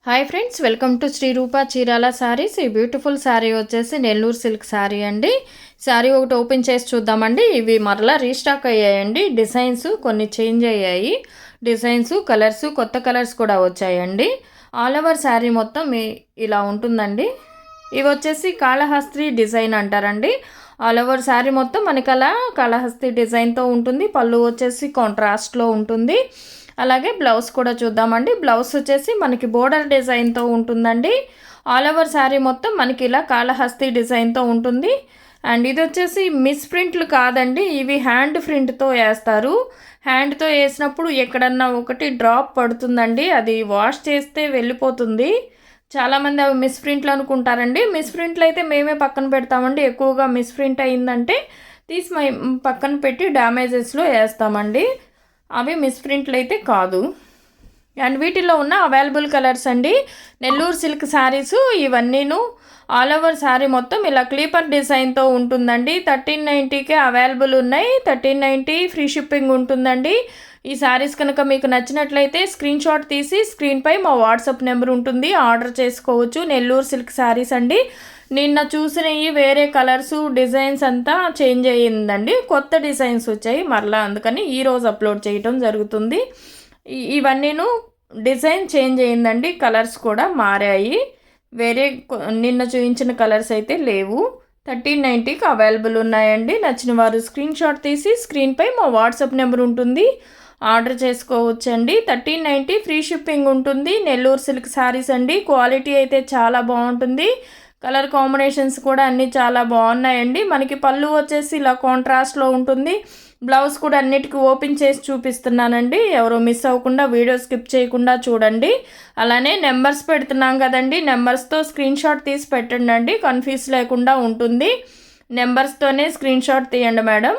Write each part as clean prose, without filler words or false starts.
Hi friends, welcome to Shri Rupa Chirala saris. ఈ beautiful sari వచ్చేసి Nellore silk sari అండి. శారీ ఒకటి ఓపెన్ చేసి చూద్దామండి. ఇవి మరలా రీస్టాక్ అయ్యాయండి. డిజైన్స్ కొన్ని చేంజ్ అయ్యాయి. డిజైన్స్, కలర్స్, కొత్త కలర్స్ కూడా వచ్చాయండి. ఆల్ ఓవర్ శారీ మొత్తం ఇలా ఉంటుందండి. ఇవి వచ్చేసి కాళహస్తి డిజైన్ అంటారండి. ఆల్ ఓవర్ శారీ మొత్తం మనకి అలా కాళహస్తి డిజైన్తో ఉంటుంది. పళ్ళు వచ్చేసి కాంట్రాస్ట్లో ఉంటుంది. అలాగే బ్లౌజ్ కూడా చూద్దామండి. బ్లౌజ్ వచ్చేసి మనకి బోర్డర్ డిజైన్తో ఉంటుందండి. ఆల్ ఓవర్ శారీ మొత్తం మనకి ఇలా కాళహస్తి డిజైన్తో ఉంటుంది. అండ్ ఇది వచ్చేసి మిస్ ప్రింట్లు కాదండి, ఇవి హ్యాండ్ ప్రింట్తో వేస్తారు. హ్యాండ్తో వేసినప్పుడు ఎక్కడన్నా ఒకటి డ్రాప్ పడుతుందండి, అది వాష్ చేస్తే వెళ్ళిపోతుంది. చాలామంది అవి మిస్ ప్రింట్లు అనుకుంటారండి. మిస్ ప్రింట్లు అయితే మేమే పక్కన పెడతామండి. ఎక్కువగా మిస్ ప్రింట్ అయిందంటే తీసి పక్కన పెట్టి డ్యామేజెస్లో వేస్తామండి. అవి మిస్ ప్రింట్లు అయితే కాదు. అండ్ వీటిలో ఉన్న అవైలబుల్ కలర్స్ అండి. నెల్లూరు సిల్క్ శారీస్ ఇవన్నీను ఆల్ ఓవర్ శారీ మొత్తం ఇలా క్లీపర్ డిజైన్తో ఉంటుందండి. 1390కే అవైలబుల్ ఉన్నాయి. 1390 ఫ్రీ షిప్పింగ్ ఉంటుందండి. ఈ శారీస్ కనుక మీకు నచ్చినట్లయితే స్క్రీన్ షాట్ తీసి స్క్రీన్పై మా వాట్సాప్ నెంబర్ ఉంటుంది, ఆర్డర్ చేసుకోవచ్చు. నెల్లూరు సిల్క్ శారీస్ అండి. నిన్న చూసినవి వేరే కలర్స్, డిజైన్స్ అంతా చేంజ్ అయ్యిందండి. కొత్త డిజైన్స్ వచ్చాయి మరలా, అందుకని ఈరోజు అప్లోడ్ చేయటం జరుగుతుంది. ఇవన్నీను డిజైన్ చేంజ్ అయ్యిందండి. కలర్స్ కూడా మారాయి. వేరే నిన్న చూపించిన కలర్స్ అయితే లేవు. 1390కి అవైలబుల్ ఉన్నాయండి. నచ్చిన వారు స్క్రీన్ షాట్ తీసి స్క్రీన్పై మా వాట్సాప్ నెంబర్ ఉంటుంది, ఆర్డర్ చేసుకోవచ్చండి. 1390 ఫ్రీ షిప్పింగ్ ఉంటుంది. నెల్లూరు సిల్క్ శారీస్ అండి. క్వాలిటీ అయితే చాలా బాగుంటుంది. కలర్ కాంబినేషన్స్ కూడా అన్నీ చాలా బాగున్నాయండి. మనకి పళ్ళు వచ్చేసి ఇలా కాంట్రాస్ట్లో ఉంటుంది. బ్లౌజ్ కూడా అన్నిటికీ ఓపెన్ చేసి చూపిస్తున్నానండి. ఎవరు మిస్ అవ్వకుండా వీడియో స్కిప్ చేయకుండా చూడండి. అలానే నెంబర్స్ పెడుతున్నాం కదండి, నెంబర్స్తో స్క్రీన్ షాట్ తీసి పెట్టండి, కన్ఫ్యూజ్ లేకుండా ఉంటుంది. నెంబర్స్తోనే స్క్రీన్ షాట్ తీయండి మేడం.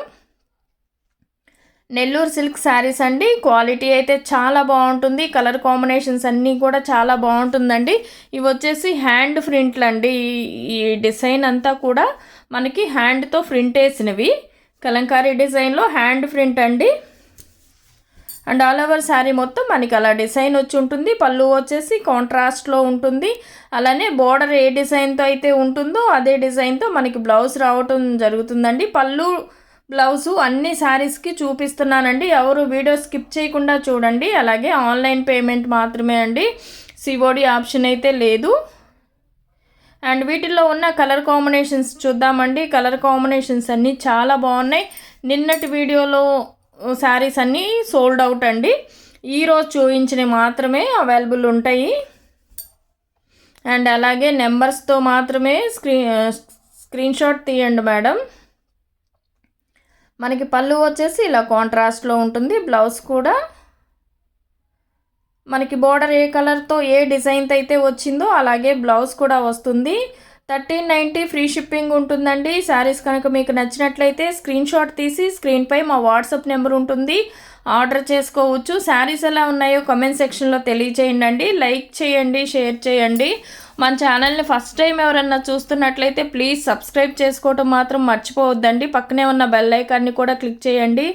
నెల్లూరు సిల్క్ శారీస్ అండి. క్వాలిటీ అయితే చాలా బాగుంటుంది. కలర్ కాంబినేషన్స్ అన్నీ కూడా చాలా బాగుంటుందండి. ఇవి వచ్చేసి హ్యాండ్ ప్రింట్లు అండి. ఈ డిజైన్ అంతా కూడా మనకి హ్యాండ్తో ప్రింట్ వేసినవి. కలంకారీ డిజైన్లో హ్యాండ్ ప్రింట్ అండి. అండ్ ఆల్ ఓవర్ శారీ మొత్తం మనకి అలా డిజైన్ వచ్చి ఉంటుంది. పళ్ళు వచ్చేసి కాంట్రాస్ట్లో ఉంటుంది. అలానే బోర్డర్ ఏ డిజైన్తో అయితే ఉంటుందో అదే డిజైన్తో మనకి బ్లౌజ్ రావటం జరుగుతుందండి. పళ్ళు, బ్లౌజు అన్ని శారీస్కి చూపిస్తున్నానండి. ఎవరు వీడియో స్కిప్ చేయకుండా చూడండి. అలాగే ఆన్లైన్ పేమెంట్ మాత్రమే అండి, సిఓడి ఆప్షన్ అయితే లేదు. అండ్ వీటిల్లో ఉన్న కలర్ కాంబినేషన్స్ చూద్దామండి. కలర్ కాంబినేషన్స్ అన్నీ చాలా బాగున్నాయి. నిన్నటి వీడియోలో శారీస్ అన్నీ సోల్డ్ అవుట్ అండి. ఈరోజు చూపించినవి మాత్రమే అవైలబుల్ ఉంటాయి. అండ్ అలాగే నెంబర్స్తో మాత్రమే స్క్రీన్ షాట్ తీయండి మేడం. మనకి పళ్ళు వచ్చేసి ఇలా కాంట్రాస్ట్లో ఉంటుంది. బ్లౌజ్ కూడా మనకి బోర్డర్ ఏ కలర్తో ఏ డిజైన్తో అయితే వచ్చిందో అలాగే బ్లౌజ్ కూడా వస్తుంది. 1390 ఫ్రీ షిప్పింగ్ ఉంటుందండి. శారీస్ కనుక మీకు నచ్చినట్లయితే స్క్రీన్ షాట్ తీసి స్క్రీన్పై మా వాట్సాప్ నెంబర్ ఉంటుంది, ఆర్డర్ చేసుకోవచ్చు. శారీస్ ఎలా ఉన్నాయో కామెంట్ సెక్షన్లో తెలియచేయండి. లైక్ చేయండి, షేర్ చేయండి. మన ఛానల్ని ఫస్ట్ టైం ఎవరన్నా చూస్తున్నట్లయితే ప్లీజ్ సబ్స్క్రైబ్ చేసుకోవటం మాత్రం మర్చిపోవద్దండి. పక్కనే ఉన్న బెల్ ఐకాన్ని కూడా క్లిక్ చేయండి.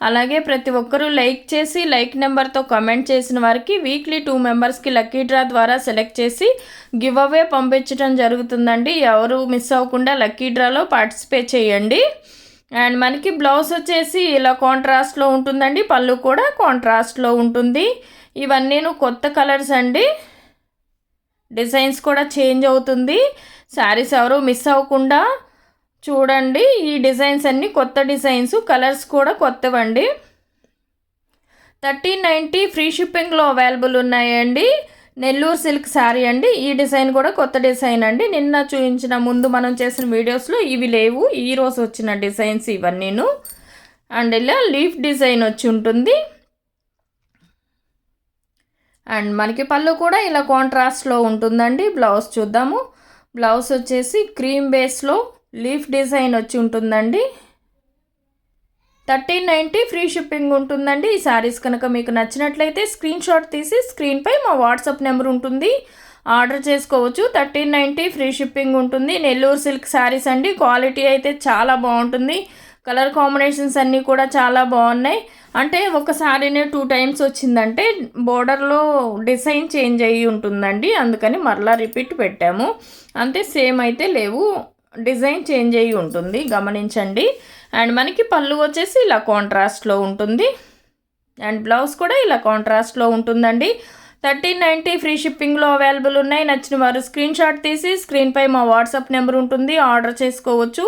అలాగే ప్రతి ఒక్కరూ లైక్ చేసి లైక్ నెంబర్తో కమెంట్ చేసిన వారికి వీక్లీ 2 మెంబర్స్కి లక్కీ డ్రా ద్వారా సెలెక్ట్ చేసి గివ్ అవే పంపించడం జరుగుతుందండి. ఎవరు మిస్ అవ్వకుండా లక్కీ డ్రాలో పార్టిసిపేట్ చేయండి. అండ్ మనకి బ్లౌజ్ వచ్చేసి ఇలా కాంట్రాస్ట్లో ఉంటుందండి. పళ్ళు కూడా కాంట్రాస్ట్లో ఉంటుంది. ఇవన్నీను కొత్త కలర్స్ అండి. డిజైన్స్ కూడా చేంజ్ అవుతుంది. శారీస్ ఎవరు మిస్ అవ్వకుండా చూడండి. ఈ డిజైన్స్ అన్నీ కొత్త డిజైన్స్, కలర్స్ కూడా కొత్తవండి. 1390 ఫ్రీ షిప్పింగ్లో అవైలబుల్ ఉన్నాయండి. నెల్లూరు సిల్క్ శారీ అండి. ఈ డిజైన్ కూడా కొత్త డిజైన్ అండి. నిన్న చూపించిన ముందు మనం చేసిన వీడియోస్లో ఇవి లేవు. ఈరోజు వచ్చిన డిజైన్స్ ఇవన్నీను. అండ్ ఇలా లీఫ్ డిజైన్ వచ్చి ఉంటుంది. అండ్ మనకి పళ్ళు కూడా ఇలా కాంట్రాస్ట్లో ఉంటుందండి. బ్లౌజ్ చూద్దాము. బ్లౌజ్ వచ్చేసి క్రీమ్ బేస్లో లీఫ్ డిజైన్ వచ్చి ఉంటుందండి. 1390 ఫ్రీ షిప్పింగ్ ఉంటుందండి. ఈ శారీస్ కనుక మీకు నచ్చినట్లయితే స్క్రీన్ షాట్ తీసి స్క్రీన్పై మా వాట్సాప్ నెంబర్ ఉంటుంది, ఆర్డర్ చేసుకోవచ్చు. 1390 ఫ్రీ షిప్పింగ్ ఉంటుంది. నెల్లూరు సిల్క్ శారీస్ అండి. క్వాలిటీ అయితే చాలా బాగుంటుంది. కలర్ కాంబినేషన్స్ అన్నీ కూడా చాలా బాగున్నాయి. అంటే ఒక సారీనే 2 టైమ్స్ వచ్చిందంటే బోర్డర్లో డిజైన్ చేంజ్ అయ్యి ఉంటుందండి, అందుకని మరలా రిపీట్ పెట్టాము. అంతే, సేమ్ అయితే లేవు, డిజైన్ చేంజ్ అయ్యి ఉంటుంది, గమనించండి. అండ్ మనకి పళ్ళు వచ్చేసి ఇలా కాంట్రాస్ట్లో ఉంటుంది. అండ్ బ్లౌజ్ కూడా ఇలా కాంట్రాస్ట్లో ఉంటుందండి. 1390 ఫ్రీ షిప్పింగ్లో అవైలబుల్ ఉన్నాయి. నచ్చిన వారు స్క్రీన్ షాట్ తీసి స్క్రీన్పై మా వాట్సాప్ నెంబర్ ఉంటుంది, ఆర్డర్ చేసుకోవచ్చు.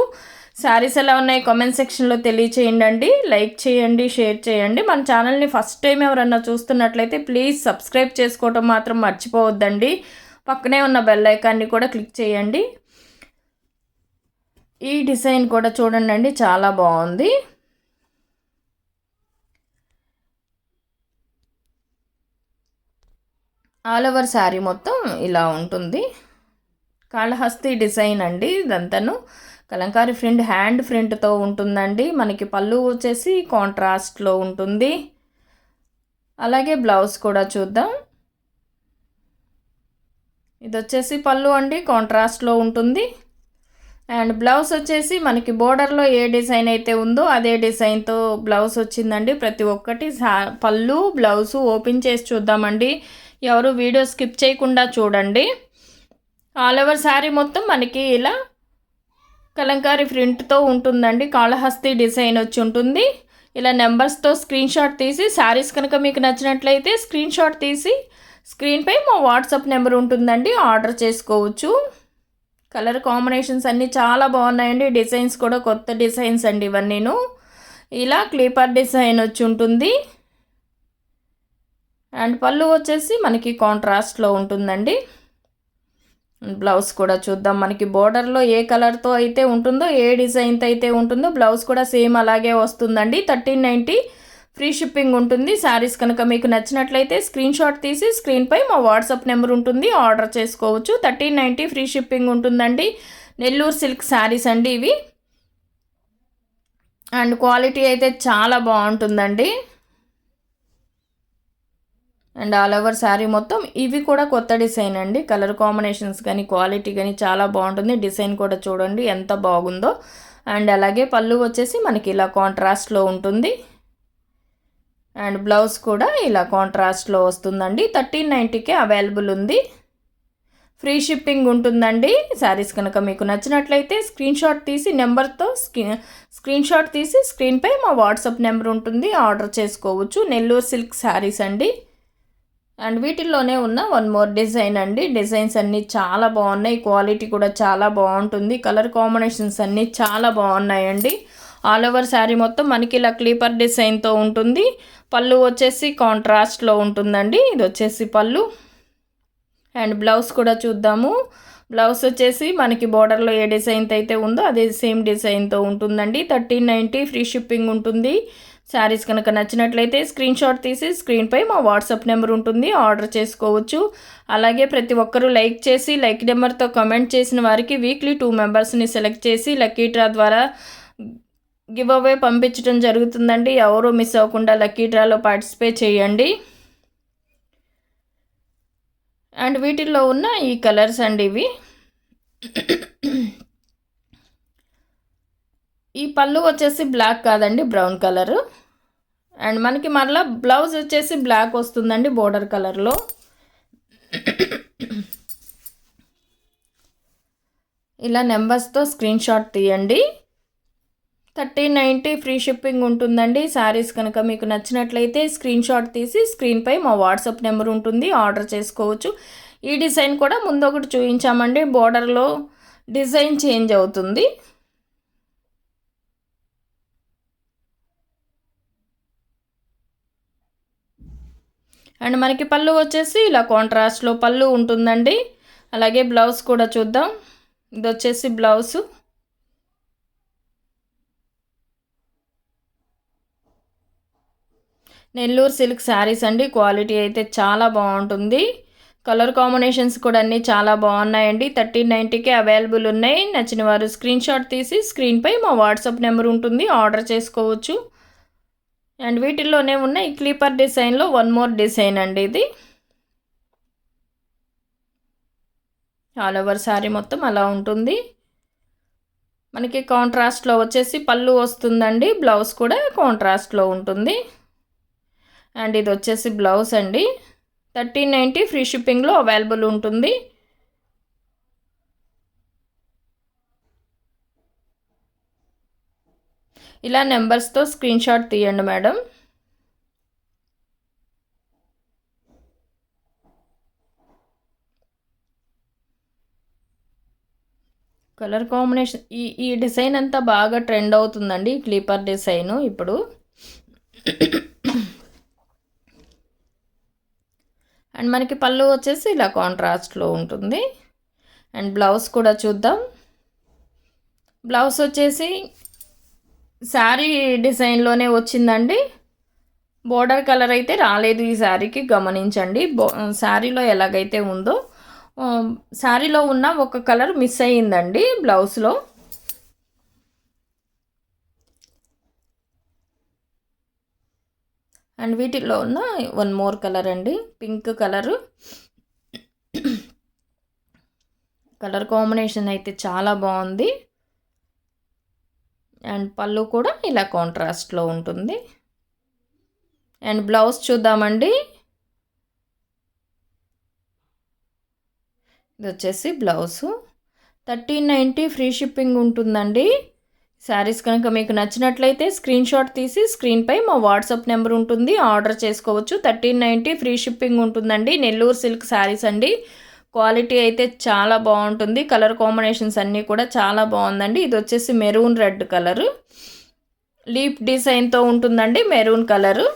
శారీస్ ఎలా ఉన్నాయి కామెంట్ సెక్షన్లో తెలియచేయండి. లైక్ చేయండి, షేర్ చేయండి. మన ఛానల్ని ఫస్ట్ టైం ఎవరన్నా చూస్తున్నట్లయితే ప్లీజ్ సబ్స్క్రైబ్ చేసుకోవటం మాత్రం మర్చిపోవద్దండి. పక్కనే ఉన్న బెల్ ఐకాన్ని కూడా క్లిక్ చేయండి. ఈ డిజైన్ కూడా చూడండి, చాలా బాగుంది. ఆల్ ఓవర్ శారీ మొత్తం ఇలా ఉంటుంది. కాళహస్తి డిజైన్ అండి, ఇదంతాను కలంకారీ ప్రింట్, హ్యాండ్ ప్రింట్తో ఉంటుందండి. మనకి పళ్ళు వచ్చేసి కాంట్రాస్ట్లో ఉంటుంది. అలాగే బ్లౌజ్ కూడా చూద్దాం. ఇది వచ్చేసి పళ్ళు అండి, కాంట్రాస్ట్లో ఉంటుంది. అండ్ బ్లౌజ్ వచ్చేసి మనకి బోర్డర్లో ఏ డిజైన్ అయితే ఉందో అదే డిజైన్తో బ్లౌజ్ వచ్చిందండి. ప్రతి ఒక్కటి పళ్ళు బ్లౌజు ఓపెన్ చేసి చూద్దామండి. ఎవరు వీడియో స్కిప్ చేయకుండా చూడండి. ఆల్ ఓవర్ శారీ మొత్తం మనకి ఇలా కలంకారీ ప్రింట్తో ఉంటుందండి. కాళహస్తి డిజైన్ వచ్చి ఉంటుంది. ఇలా నెంబర్స్తో స్క్రీన్ షాట్ తీసి, శారీస్ కనుక మీకు నచ్చినట్లయితే స్క్రీన్ షాట్ తీసి స్క్రీన్పై మా వాట్సాప్ నెంబర్ ఉంటుందండి, ఆర్డర్ చేసుకోవచ్చు. కలర్ కాంబినేషన్స్ అన్నీ చాలా బాగున్నాయండి. డిజైన్స్ కూడా కొత్త డిజైన్స్ అండి ఇవన్నీను. ఇలా క్లీపర్ డిజైన్ వచ్చి ఉంటుంది. అండ్ పళ్ళు వచ్చేసి మనకి కాంట్రాస్ట్లో ఉంటుందండి. బ్లౌజ్ కూడా చూద్దాం. మనకి బోర్డర్లో ఏ కలర్తో అయితే ఉంటుందో, ఏ డిజైన్తో అయితే ఉంటుందో బ్లౌజ్ కూడా సేమ్ అలాగే వస్తుందండి. 1390 ఫ్రీ షిప్పింగ్ ఉంటుంది. శారీస్ కనుక మీకు నచ్చినట్లయితే స్క్రీన్ షాట్ తీసి స్క్రీన్పై మా వాట్సాప్ నెంబర్ ఉంటుంది, ఆర్డర్ చేసుకోవచ్చు. 1390 ఫ్రీ షిప్పింగ్ ఉంటుందండి. నెల్లూరు సిల్క్ శారీస్ అండి ఇవి. అండ్ క్వాలిటీ అయితే చాలా బాగుంటుందండి. అండ్ ఆల్ ఓవర్ శారీ మొత్తం ఇవి కూడా కొత్త డిజైన్ అండి. కలర్ కాంబినేషన్స్ కానీ క్వాలిటీ కానీ చాలా బాగుంటుంది. డిజైన్ కూడా చూడండి ఎంత బాగుందో. అండ్ అలాగే పళ్ళు వచ్చేసి మనకి ఇలా కాంట్రాస్ట్లో ఉంటుంది. అండ్ బ్లౌజ్ కూడా ఇలా కాంట్రాస్ట్లో వస్తుందండి. 1390కే అవైలబుల్ ఉంది. ఫ్రీ షిప్పింగ్ ఉంటుందండి. శారీస్ కనుక మీకు నచ్చినట్లయితే స్క్రీన్ షాట్ తీసి నెంబర్తో స్క్రీన్ షాట్ తీసి స్క్రీన్పై మా వాట్సాప్ నెంబర్ ఉంటుంది, ఆర్డర్ చేసుకోవచ్చు. నెల్లూరు సిల్క్ శారీస్ అండి. అండ్ వీటిల్లోనే ఉన్న వన్ మోర్ డిజైన్ అండి. డిజైన్స్ అన్నీ చాలా బాగున్నాయి, క్వాలిటీ కూడా చాలా బాగుంటుంది. కలర్ కాంబినేషన్స్ అన్నీ చాలా బాగున్నాయండి. ఆల్ ఓవర్ శారీ మొత్తం మనకి ఇలా క్లీపర్ డిజైన్తో ఉంటుంది. పళ్ళు వచ్చేసి కాంట్రాస్ట్లో ఉంటుందండి. ఇది వచ్చేసి పళ్ళు. అండ్ బ్లౌజ్ కూడా చూద్దాము. బ్లౌజ్ వచ్చేసి మనకి బోర్డర్లో ఏ డిజైన్తో అయితే ఉందో అదే సేమ్ డిజైన్తో ఉంటుందండి. 1390 ఫ్రీ షిప్పింగ్ ఉంటుంది. శారీస్ కనుక నచ్చినట్లయితే స్క్రీన్ షాట్ తీసి స్క్రీన్పై మా వాట్సాప్ నెంబర్ ఉంటుంది, ఆర్డర్ చేసుకోవచ్చు. అలాగే ప్రతి ఒక్కరూ లైక్ చేసి లైక్ నెంబర్తో కమెంట్ చేసిన వారికి వీక్లీ 2 మెంబర్స్ని సెలెక్ట్ చేసి లక్కీ డ్రా ద్వారా గివ్ అవే పంపించడం జరుగుతుందండి. ఎవరూ మిస్ అవ్వకుండా లక్కీ డ్రాలో పార్టిసిపేట్ చేయండి. అండ్ వీటిల్లో ఉన్న ఈ కలర్స్ అండి ఇవి. ఈ పళ్ళు వచ్చేసి బ్లాక్ కాదండి, బ్రౌన్ కలరు. అండ్ మనకి మరలా బ్లౌజ్ వచ్చేసి బ్లాక్ వస్తుందండి బోర్డర్ కలర్లో. ఇలా నెంబర్స్తో స్క్రీన్ షాట్ తీయండి. 1390 ఫ్రీ షిప్పింగ్ ఉంటుందండి. శారీస్ కనుక మీకు నచ్చినట్లయితే స్క్రీన్ షాట్ తీసి స్క్రీన్పై మా వాట్సాప్ నెంబర్ ఉంటుంది, ఆర్డర్ చేసుకోవచ్చు. ఈ డిజైన్ కూడా ముందు ఒకటి చూపించామండి, బోర్డర్లో డిజైన్ చేంజ్ అవుతుంది. అండ్ మనకి పళ్ళు వచ్చేసి ఇలా కాంట్రాస్ట్లో పళ్ళు ఉంటుందండి. అలాగే బ్లౌజ్ కూడా చూద్దాం. ఇది వచ్చేసి బ్లౌజు. నెల్లూరు సిల్క్ శారీస్ అండి. క్వాలిటీ అయితే చాలా బాగుంటుంది. కలర్ కాంబినేషన్స్ కూడా అన్నీ చాలా బాగున్నాయండి. 1390కే అవైలబుల్ ఉన్నాయి. నచ్చిన వారు స్క్రీన్ షాట్ తీసి స్క్రీన్పై మా వాట్సాప్ నెంబర్ ఉంటుంది, ఆర్డర్ చేసుకోవచ్చు. అండ్ వీటిల్లోనే ఉన్న ఈ క్లీపర్ డిజైన్లో వన్ మోర్ డిజైన్ అండి ఇది. ఆల్ ఓవర్ శారీ మొత్తం అలా ఉంటుంది. మనకి కాంట్రాస్ట్లో వచ్చేసి పళ్ళు వస్తుందండి, బ్లౌజ్ కూడా కాంట్రాస్ట్లో ఉంటుంది. అండ్ ఇది వచ్చేసి బ్లౌజ్ అండి. 1390 ఫ్రీ షిప్పింగ్లో అవైలబుల్ ఉంటుంది. ఇలా నెంబర్స్తో స్క్రీన్ షాట్ తీయండి మేడం. కలర్ కాంబినేషన్ ఈ డిజైన్ అంతా బాగా ట్రెండ్ అవుతుందండి, క్లీపర్ డిజైను ఇప్పుడు. అండ్ మనకి పళ్ళు వచ్చేసి ఇలా కాంట్రాస్ట్లో ఉంటుంది. అండ్ బ్లౌజ్ కూడా చూద్దాం. బ్లౌజ్ వచ్చేసి శారీ డిజైన్లోనే వచ్చిందండి. బోర్డర్ కలర్ అయితే రాలేదు ఈ శారీకి, గమనించండి. శారీలో ఎలాగైతే ఉందో శారీలో ఉన్న ఒక కలర్ మిస్ అయ్యిందండి బ్లౌజ్లో. అండ్ వీటిలో ఉన్న వన్ మోర్ కలర్ అండి, పింక్ కలరు. కలర్ కాంబినేషన్ అయితే చాలా బాగుంది. అండ్ పళ్ళు కూడా ఇలా కాంట్రాస్ట్లో ఉంటుంది. అండ్ బ్లౌజ్ చూద్దామండి. ఇది వచ్చేసి బ్లౌజు 1390 ఫ్రీ షిప్పింగ్ ఉంటుందండి. శారీస్ కనుక మీకు నచ్చినట్లయితే స్క్రీన్ షాట్ తీసి స్క్రీన్పై మా వాట్సాప్ నెంబర్ ఉంటుంది, ఆర్డర్ చేసుకోవచ్చు. 1390 ఫ్రీ షిప్పింగ్ ఉంటుందండి. నెల్లూరు సిల్క్ శారీస్ అండి. క్వాలిటీ అయితే చాలా బాగుంటుంది. కలర్ కాంబినేషన్స్ అన్నీ కూడా చాలా బాగుందండి. ఇది వచ్చేసి మెరూన్ రెడ్ కలరు, లీఫ్ డిజైన్తో ఉంటుందండి, maroon colour.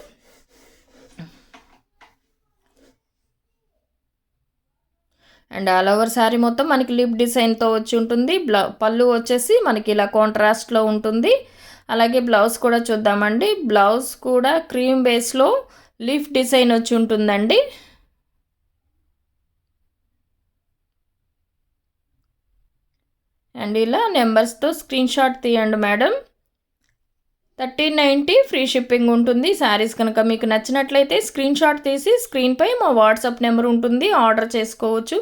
And all over sari మొత్తం మనకి లీఫ్ డిజైన్తో వచ్చి ఉంటుంది. పళ్ళు వచ్చేసి మనకి ఇలా కాంట్రాస్ట్లో ఉంటుంది. అలాగే బ్లౌజ్ కూడా చూద్దామండి. బ్లౌజ్ కూడా క్రీమ్ బేస్లో లీఫ్ డిజైన్ వచ్చి ఉంటుందండి. అండ్ ఇలా నెంబర్స్తో స్క్రీన్ షాట్ తీయండి మేడం. 1390 ఫ్రీ షిప్పింగ్ ఉంటుంది. శారీస్ కనుక మీకు నచ్చినట్లయితే స్క్రీన్ షాట్ తీసి స్క్రీన్పై మా వాట్సాప్ నెంబర్ ఉంటుంది, ఆర్డర్ చేసుకోవచ్చు.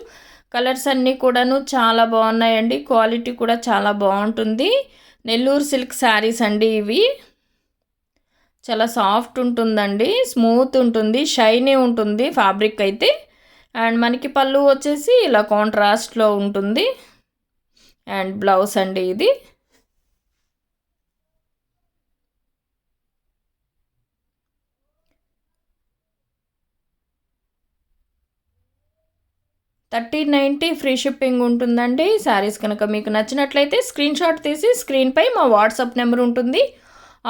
కలర్స్ అన్నీ కూడాను చాలా బాగున్నాయండి. క్వాలిటీ కూడా చాలా బాగుంటుంది. నెల్లూరు సిల్క్ శారీస్ అండి ఇవి. చాలా సాఫ్ట్ ఉంటుందండి, స్మూత్ ఉంటుంది, షైనీ ఉంటుంది ఫ్యాబ్రిక్ అయితే. అండ్ మనకి పళ్ళు వచ్చేసి ఇలా కాంట్రాస్ట్లో ఉంటుంది. అండ్ బ్లౌజ్ అండి ఇది. $1390 ఫ్రీ షిప్పింగ్ ఉంటుందండి. శారీస్ కనుక మీకు నచ్చినట్లయితే స్క్రీన్ షాట్ తీసి స్క్రీన్పై మా వాట్సాప్ నెంబర్ ఉంటుంది,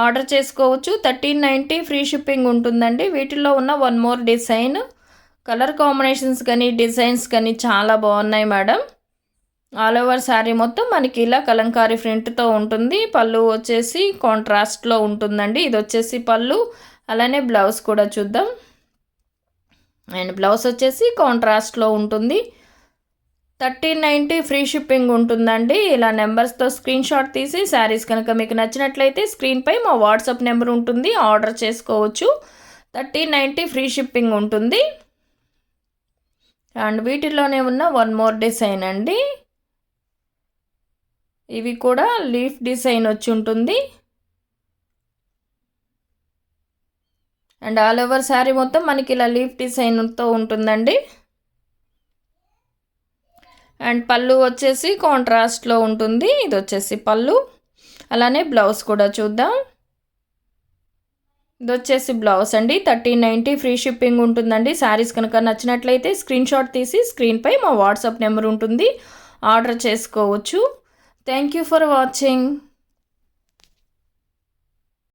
ఆర్డర్ చేసుకోవచ్చు. 1390 ఫ్రీ షిప్పింగ్ ఉంటుందండి. వీటిల్లో ఉన్న one more design, colour combinations కానీ డిజైన్స్ కానీ చాలా బాగున్నాయి మేడం. ఆల్ ఓవర్ శారీ మొత్తం మనకి ఇలా కలంకారీ ప్రింట్తో ఉంటుంది. పళ్ళు వచ్చేసి కాంట్రాస్ట్లో ఉంటుందండి. ఇది వచ్చేసి పళ్ళు. అలానే బ్లౌజ్ కూడా చూద్దాం. అండ్ బ్లౌజ్ వచ్చేసి కాంట్రాస్ట్లో ఉంటుంది. 1390 ఫ్రీ షిప్పింగ్ ఉంటుందండి. ఇలా నెంబర్స్తో స్క్రీన్ షాట్ తీసి శారీస్ కనుక మీకు నచ్చినట్లయితే స్క్రీన్పై మా వాట్సాప్ నెంబర్ ఉంటుంది, ఆర్డర్ చేసుకోవచ్చు. 1390 ఫ్రీ షిప్పింగ్ ఉంటుంది. అండ్ వీటిలోనే ఉన్న వన్ మోర్ డిజైన్ అండి. ఇవి కూడా లీఫ్ డిజైన్ వచ్చి ఉంటుంది. అండ్ ఆల్ ఓవర్ శారీ మొత్తం మనకి ఇలా లీఫ్ డిజైన్తో ఉంటుందండి. అండ్ పళ్ళు వచ్చేసి కాంట్రాస్ట్లో ఉంటుంది. ఇది వచ్చేసి పళ్ళు. అలానే బ్లౌజ్ కూడా చూద్దాం. ఇది వచ్చేసి బ్లౌజ్ అండి. 1390 ఫ్రీ షిప్పింగ్ ఉంటుందండి. శారీస్ కనుక నచ్చినట్లయితే స్క్రీన్ షాట్ తీసి స్క్రీన్పై మా వాట్సాప్ నెంబర్ ఉంటుంది, ఆర్డర్ చేసుకోవచ్చు. Thank you for watching.